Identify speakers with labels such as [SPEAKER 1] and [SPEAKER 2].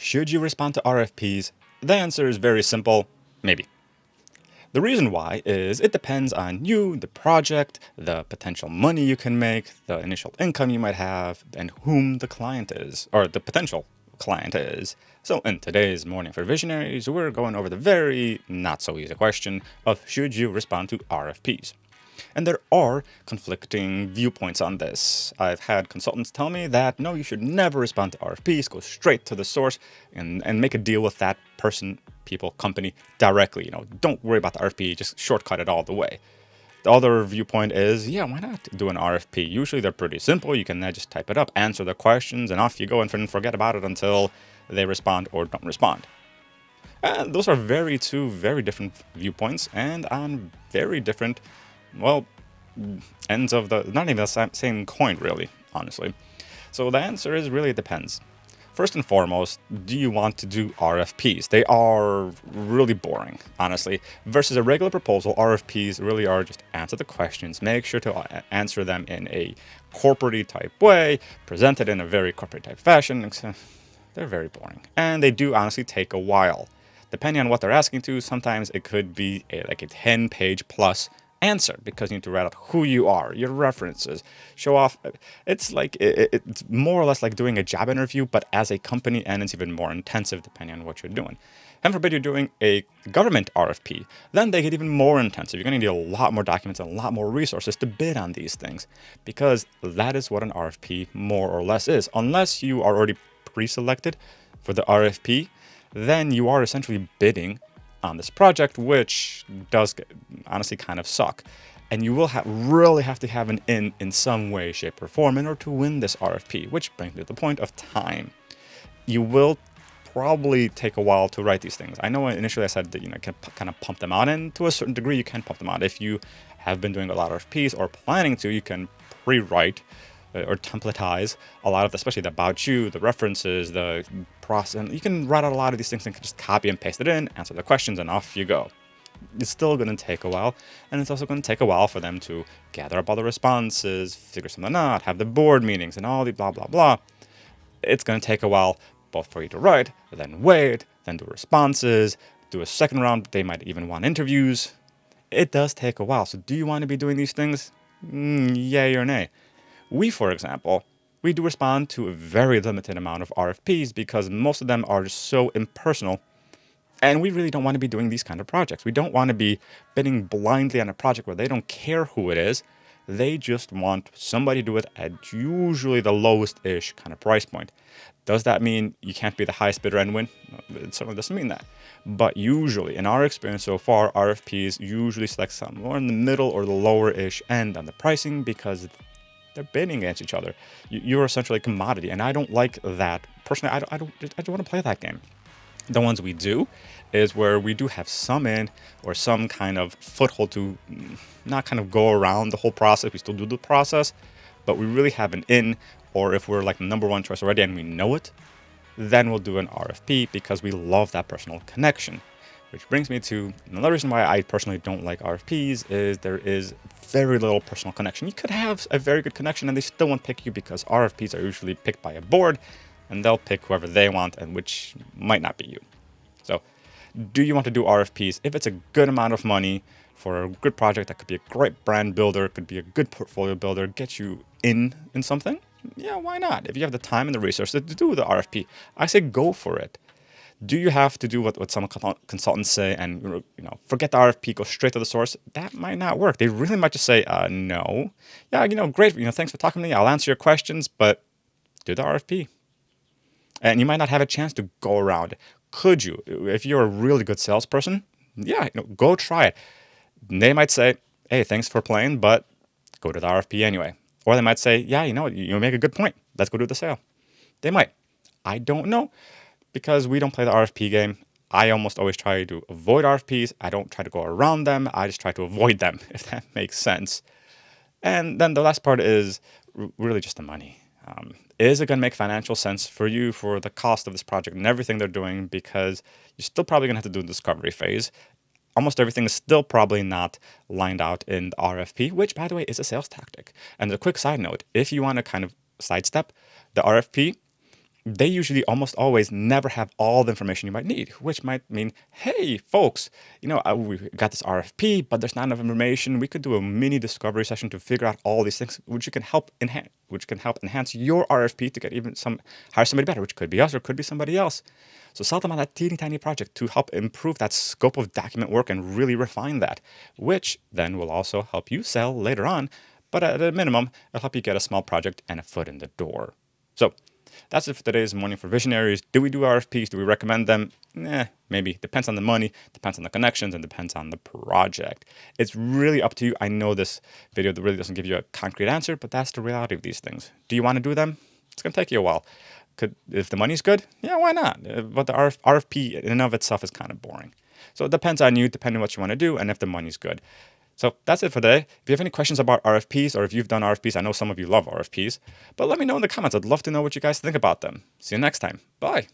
[SPEAKER 1] Should you respond to RFPs? The answer is very simple, maybe. The reason why is it depends on you, the project, the potential money you can make, the initial income you might have, and whom the client is, or the potential client is. So in today's Morning for Visionaries, we're going over the very not so easy question of should you respond to RFPs? And there are conflicting viewpoints on this. I've had consultants tell me that no, you should never respond to RFPs, go straight to the source and make a deal with that person, people, company directly. Don't worry about the RFP, just shortcut it all the way. The other viewpoint is, yeah, why not do an RFP? Usually they're pretty simple. You can just type it up, answer the questions, and off you go and forget about it until they respond or don't respond. And those are two very different viewpoints and on very different ends of not even the same coin, really, honestly. So the answer is really it depends. First and foremost, do you want to do RFPs? They are really boring, honestly. Versus a regular proposal, RFPs really are just answer the questions, make sure to answer them in a corporate type way, present it in a very corporate type fashion. They're very boring. And they do honestly take a while. Depending on what they're asking to, sometimes it could be a 10-page plus answer because you need to write out who you are, your references, show off. It's it's more or less like doing a job interview, but as a company, and it's even more intensive depending on what you're doing. Heaven forbid you're doing a government RFP, then they get even more intensive. You're going to need a lot more documents and a lot more resources to bid on these things because that is what an RFP more or less is. Unless you are already pre-selected for the RFP, then you are essentially bidding on this project, which does honestly kind of suck. And you will really have to have an in some way, shape, or form in order to win this RFP, which brings me to the point of time. You will probably take a while to write these things. I know initially I said that you can kind of pump them out, and to a certain degree you can pump them out. If you have been doing a lot of RFPs or planning to, you can pre-write or templatize a lot of, especially the about you, the references, the process. And you can write out a lot of these things and just copy and paste it in, answer the questions, and off you go. It's still going to take a while, and it's also going to take a while for them to gather up all the responses, figure something out, have the board meetings, and all the blah, blah, blah. It's going to take a while both for you to write, then wait, then do responses, do a second round. They might even want interviews. It does take a while. So do you want to be doing these things? Yay or nay? We, for example, we do respond to a very limited amount of RFPs because most of them are so impersonal, and we really don't want to be doing these kind of projects. We don't want to be bidding blindly on a project where they don't care who it is. They just want somebody to do it at usually the lowest-ish kind of price point. Does that mean you can't be the highest bidder and win? No, it certainly doesn't mean that. But usually, in our experience so far, RFPs usually select something more in the middle or the lower-ish end on the pricing because they're bidding against each other. You're essentially a commodity, and I don't like that. Personally, I don't want to play that game. The ones we do is where we do have some in or some kind of foothold to not kind of go around the whole process. We still do the process, but we really have an in, or if we're like the number one choice already and we know it, then we'll do an RFP because we love that personal connection. Which brings me to another reason why I personally don't like RFPs is there is very little personal connection. You could have a very good connection and they still won't pick you because RFPs are usually picked by a board and they'll pick whoever they want, and which might not be you. So do you want to do RFPs? If it's a good amount of money for a good project that could be a great brand builder, could be a good portfolio builder, get you in something, yeah, why not? If you have the time and the resources to do the RFP, I say go for it. Do you have to do what some consultants say and forget the RFP, go straight to the source? That might not work. They really might just say, no. Yeah, great. Thanks for talking to me. I'll answer your questions, but do the RFP. And you might not have a chance to go around. Could you? If you're a really good salesperson, yeah, go try it. They might say, hey, thanks for playing, but go to the RFP anyway. Or they might say, yeah, you make a good point. Let's go do the sale. They might. I don't know. Because we don't play the RFP game, I almost always try to avoid RFPs. I don't try to go around them. I just try to avoid them, if that makes sense. And then the last part is really just the money. Is it going to make financial sense for you for the cost of this project and everything they're doing? Because you're still probably going to have to do the discovery phase. Almost everything is still probably not lined out in the RFP, which, by the way, is a sales tactic. And a quick side note, if you want to kind of sidestep the RFP, they usually almost always never have all the information you might need, which might mean, hey, folks, we got this RFP, but there's not enough information. We could do a mini discovery session to figure out all these things, which can help enhance your RFP to get hire somebody better, which could be us or could be somebody else. So sell them on that teeny tiny project to help improve that scope of document work and really refine that, which then will also help you sell later on. But at a minimum, it'll help you get a small project and a foot in the door. So that's it for today's Morning for Visionaries. Do we do RFPs? Do we recommend them? Maybe. Depends on the money, depends on the connections, and depends on the project. It's really up to you. I know this video really doesn't give you a concrete answer, but that's the reality of these things. Do you want to do them? It's going to take you a while. If the money's good, yeah, why not? But the RFP in and of itself is kind of boring. So it depends on you, depending on what you want to do, and if the money's good. So that's it for today. If you have any questions about RFPs, or if you've done RFPs, I know some of you love RFPs, but let me know in the comments. I'd love to know what you guys think about them. See you next time. Bye.